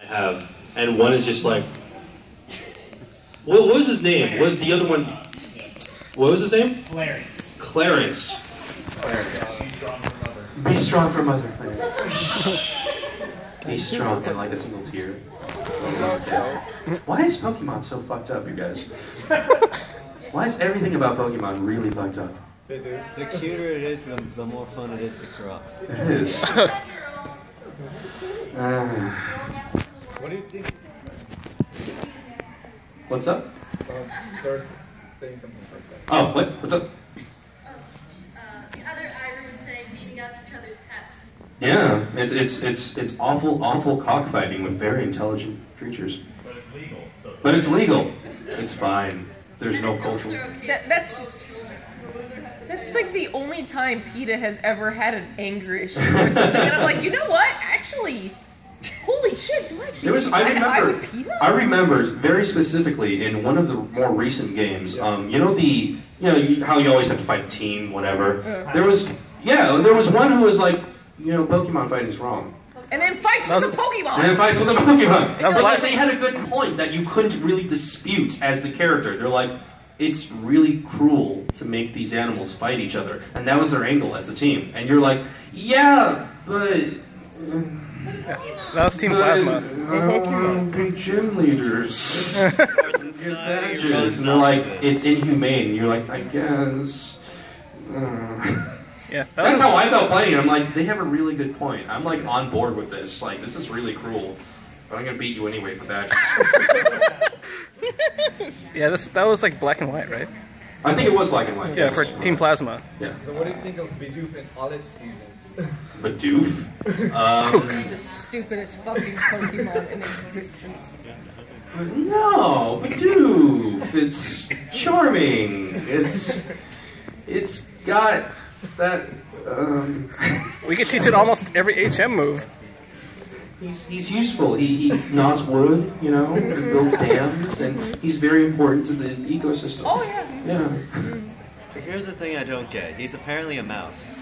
have, and one is just like, what was his name? What the other one? What was his name? Clarence. Clarence. Be strong for mother. Be strong and like a single tear. Why is Pokemon so fucked up, you guys? Why is everything about Pokemon really fucked up? The cuter it is, the more fun it is to corrupt. It is. What do you think? What's up? They're saying something like that. Oh, what? What's up? The other Ira was saying beating up each other's pets. Yeah, it's awful cockfighting with very intelligent creatures. But it's legal. So But it's legal. It's fine. There's no cultural. That's like the only time PETA has ever had an anger issue or something, and I'm like, you know what? Actually, holy shit! Do I actually see eye to eye with PETA? I remember very specifically in one of the more recent games. You know how you always have to fight a team, whatever. There was one who was like, Pokemon fighting's wrong. And then fights with the Pokemon! And then fights with the Pokemon! But like, they had a good point that you couldn't really dispute as the character. They're like, it's really cruel to make these animals fight each other. And that was their angle as a team. And you're like, yeah, but... That was Team Plasma. Be gym leaders. Get badges. And they're like, it's inhumane. And you're like, I guess... Yeah, that's how I felt playing it. I'm like, they have a really good point. I'm like on board with this. Like, this is really cruel. But I'm gonna beat you anyway for badges. Yeah, that was like black and white, right? I think it was black and white. Yeah, for Team Plasma. Yeah. So what do you think of Bidoof in all its seasons? Bidoof? The stupidest fucking Pokemon in existence. No, Bidoof. It's charming. It's got that. We could teach it almost every HM move. He's useful. He gnaws wood, he builds dams, and he's very important to the ecosystem. Oh yeah. Yeah. Here's the thing I don't get. He's apparently a mouse.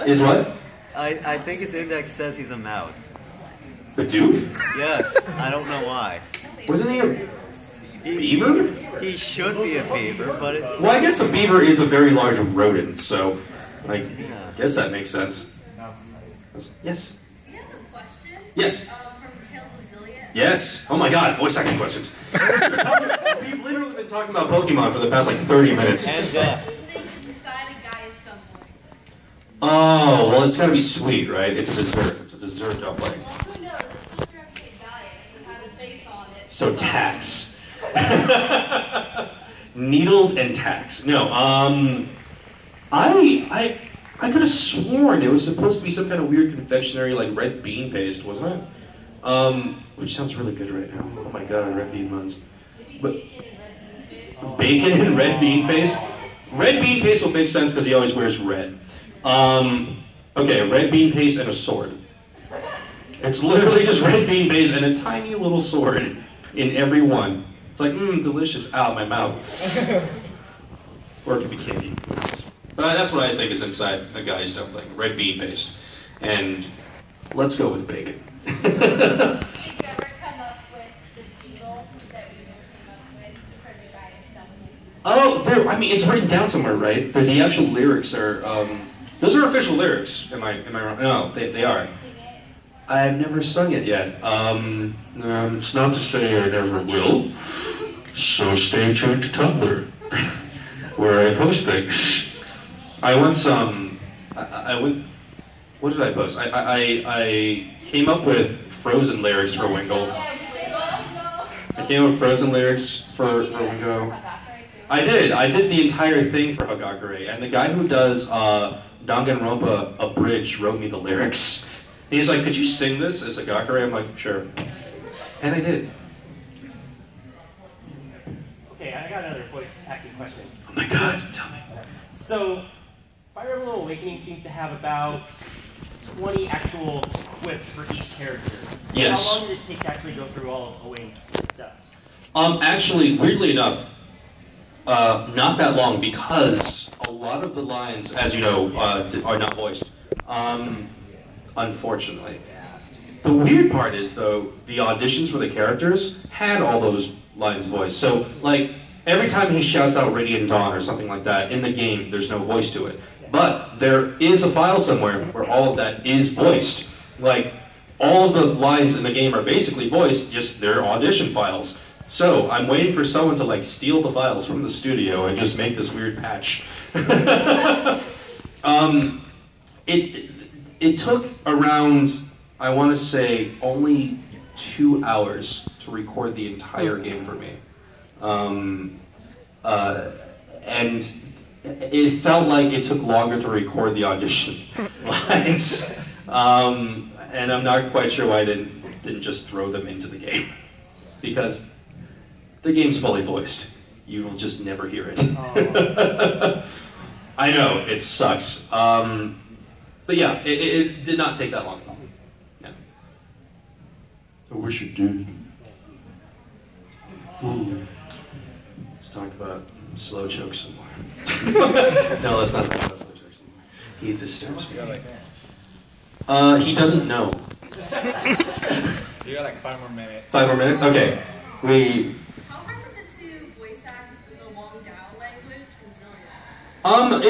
Is what? I think his index says he's a mouse. Bidoof? Yes. I don't know why. Wasn't he a beaver? He should be a beaver, but it's... Well, I guess a beaver is a very large rodent, so I guess that makes sense. Yes? We have a question. Yes. From Tales of Zillia. Yes. Oh my god, voice acting questions. We've literally been talking about Pokemon for the past like 30 minutes. And Oh, well, it's gotta be sweet, right? It's a dessert. It's a dessert dumpling. Well, who knows? Easter eggs say diet. It has a face on it. So tax. Needles and tax. No, I could have sworn it was supposed to be some kind of weird confectionery like red bean paste, wasn't it? Which sounds really good right now. Oh my god, red bean buns. But bacon and red bean paste? Red bean paste will make sense because he always wears red. Okay, red bean paste and a sword. It's literally just red bean paste and a tiny little sword in every one. It's like, delicious. Ow, my mouth. Or it could be candy. But that's what I think is inside a guy's dumpling. Red bean paste. And let's go with bacon. Did you ever come up with the jingle that we came up with for the guy's dumpling? Oh, it's written down somewhere, right? The actual lyrics are, those are official lyrics. Am I wrong? No, they are. I've never sung it yet. It's not to say I never will. So stay tuned to Tumblr, where I post things. I once, what did I post? I came up with Frozen lyrics for Wingle. I came up with Frozen lyrics for Wingo. I did the entire thing for Hagakure, and the guy who does Danganronpa Abridged wrote me the lyrics. And he's like, could you sing this as Hagakure? I'm like, sure. And I did. Okay, I got another voice hacking question. Oh my god, tell me. So, Fire Emblem Awakening seems to have about 20 actual quips for each character. Yes. How long did it take to actually go through all of Owain's stuff? Actually, weirdly enough, not that long, because a lot of the lines, as you know, are not voiced. Unfortunately. The weird part is, though, the auditions for the characters had all those lines voiced. So, like, every time he shouts out Radiant Dawn or something like that, in the game, there's no voice to it. But there is a file somewhere where all of that is voiced. Like, all of the lines in the game are basically voiced, just they're audition files. So, I'm waiting for someone to, like, steal the files from the studio and just make this weird patch. It took around, I want to say, only 2 hours to record the entire game for me. And it felt like it took longer to record the audition lines. And I'm not quite sure why I didn't just throw them into the game. Because the game's fully voiced. You will just never hear it. I know, it sucks. But yeah, it did not take that long at all. Yeah. I wish it did. Let's talk about slow choke some more. No, let's not talk about slow choke some more. He disturbs me. He doesn't know. You got like 5 more minutes. 5 more minutes? Okay. How hard was it to voice act the Long Dao language in Zillion?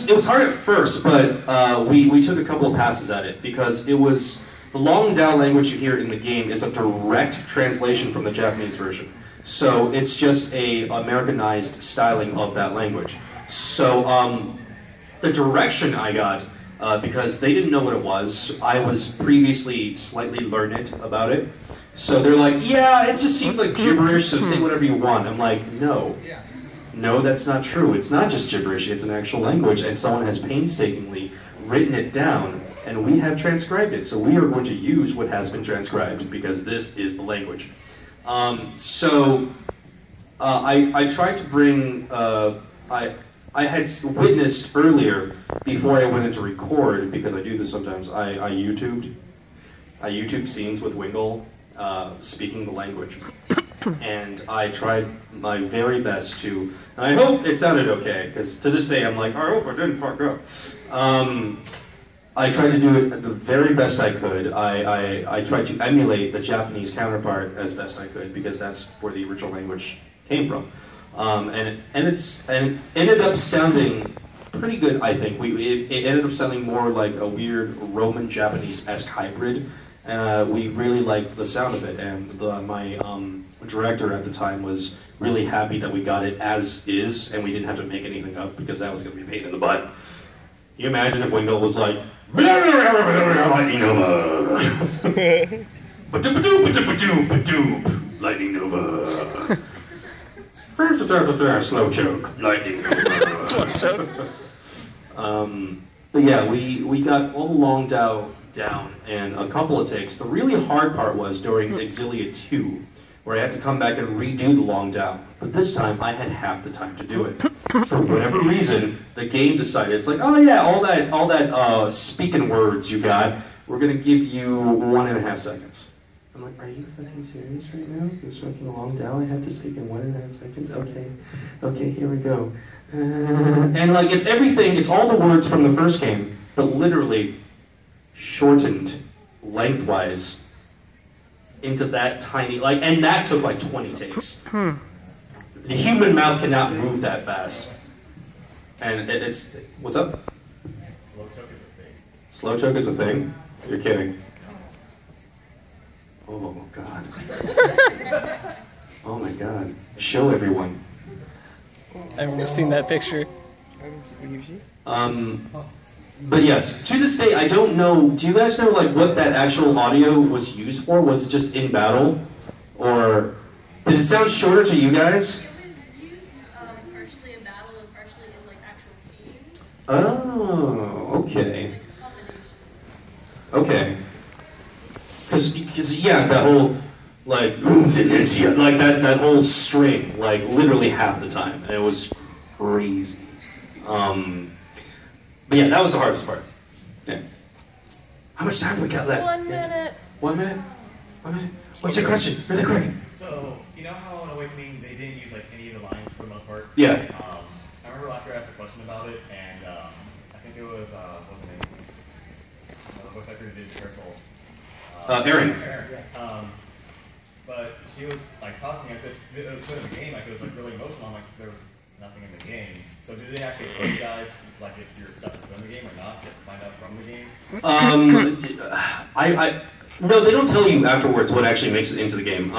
It was hard at first, but we took a couple of passes at it because it was the Long Dao language you hear in the game is a direct translation from the Japanese version. So it's just a Americanized styling of that language. So the direction I got, because they didn't know what it was, I was previously slightly learned about it. So they're like, yeah, it just seems like gibberish, so say whatever you want. I'm like, no. No, that's not true. It's not just gibberish, it's an actual language, and someone has painstakingly written it down, and we have transcribed it. So we are going to use what has been transcribed, because this is the language. I tried to bring, I had witnessed earlier, before I went into record, because I do this sometimes, I YouTube scenes with Wingle speaking the language. And I tried my very best to, and I hope it sounded okay, because to this day I'm like, I hope I didn't fuck up. I tried to do it the very best I could. I tried to emulate the Japanese counterpart as best I could, because that's where the original language came from. And it ended up sounding pretty good, I think. It ended up sounding more like a weird Roman-Japanese-esque hybrid. We really liked the sound of it, and my director at the time was really happy that we got it as is, and we didn't have to make anything up, because that was going to be a pain in the butt. Can you imagine if Wingle was like, lightning nova, lightning nova, slow choke, lightning nova. But yeah, we got all the Long Dao down and a couple of takes. The really hard part was during Exilia 2, where I had to come back and redo the Long Dao. But this time I had half the time to do it. For whatever reason, the game decided, it's like, oh yeah, all that speaking words you got, we're gonna give you 1.5 seconds. I'm like, are you fucking serious right now? This fucking Long Dao, I have to speak in 1.5 seconds? Okay, here we go. And like, it's everything, it's all the words from the first game, but literally shortened lengthwise into that tiny, like, and that took like 20 takes. The human mouth cannot move that fast. And it's, what's up? Slow choke is a thing. Slow choke is a thing? You're kidding. Oh God. Oh my God. Show everyone. I've never seen that picture. But yes, to this day, I don't know, do you guys know like what that actual audio was used for? Was it just in battle? Or did it sound shorter to you guys? It was used partially in battle and partially in like actual scenes. Oh, okay. Like a combination. Okay. Because yeah, that whole, like that whole string, like literally half the time. And it was crazy. But yeah, that was the hardest part. Yeah. How much time do we got left? 1 minute. 1 minute? 1 minute? What's your question? Really quick. So, you know how in Awakening they didn't use like any of the lines for the most part? Yeah. I remember last year I asked a question about it, and I think it was, what was the name? The voice actor who did Parasol. Erin. But she was like talking. I said it was put in the game. Like it was like really emotional. I'm like there was nothing in the game. So do they actually tell you guys like if your stuff is put in the game or not? Just find out from the game. No, they don't tell you afterwards what actually makes it into the game.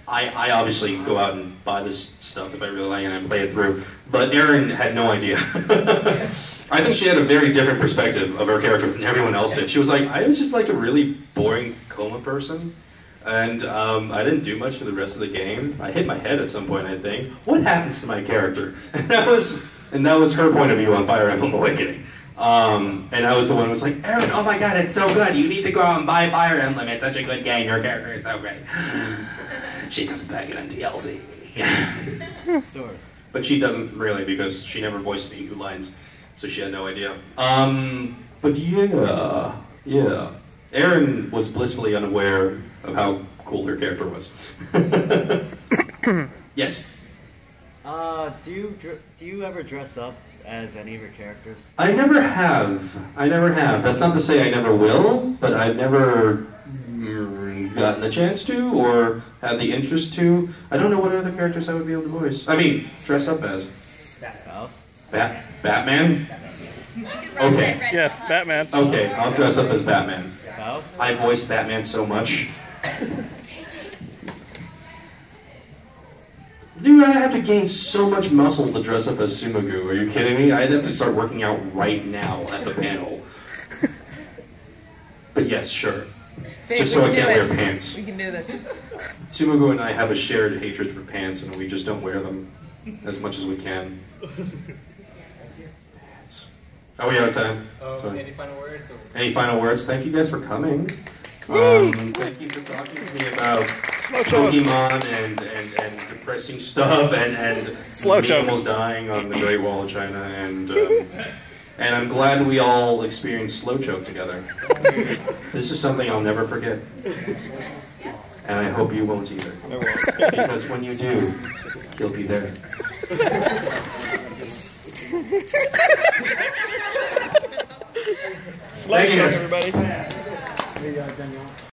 I obviously go out and buy this stuff if I really like it and I play it through. But Erin had no idea. I think she had a very different perspective of her character than everyone else did. She was like, I was just like a really boring coma person. And I didn't do much for the rest of the game. I hit my head at some point, I think. What happens to my character? And that was her point of view on Fire Emblem Awakening. And I was the one who was like, Erin, oh my god, it's so good. You need to go out and buy Fire Emblem. It's such a good game. Your character is so great. She comes back in on TLC. Sort of. But she doesn't really because she never voiced the EU lines. So she had no idea. But yeah. Erin was blissfully unaware of how cool her character was. Yes? Do you ever dress up as any of your characters? I never have. That's not to say I never will, but I've never gotten the chance to or had the interest to. I don't know what other characters I would be able to voice. I mean, dress up as. Batman? Okay. Yes, Batman. Okay, I'll dress up as Batman. I voiced Batman so much. Dude, I'd have to gain so much muscle to dress up as Sumagu. Are you kidding me? I'd have to start working out right now at the panel. But yes, sure. Just so I can't wear pants. We can do this. Sumagu and I have a shared hatred for pants, and we just don't wear them as much as we can. Pants. Are we out of time? Any final words? Any final words? Thank you guys for coming. Thank you for talking to me about Pokemon and depressing stuff and animals dying on the Great Wall of China and I'm glad we all experienced slow choke together. This is something I'll never forget. And I hope you won't either. I won't. Because when you do, he'll be there. Thank you, everybody.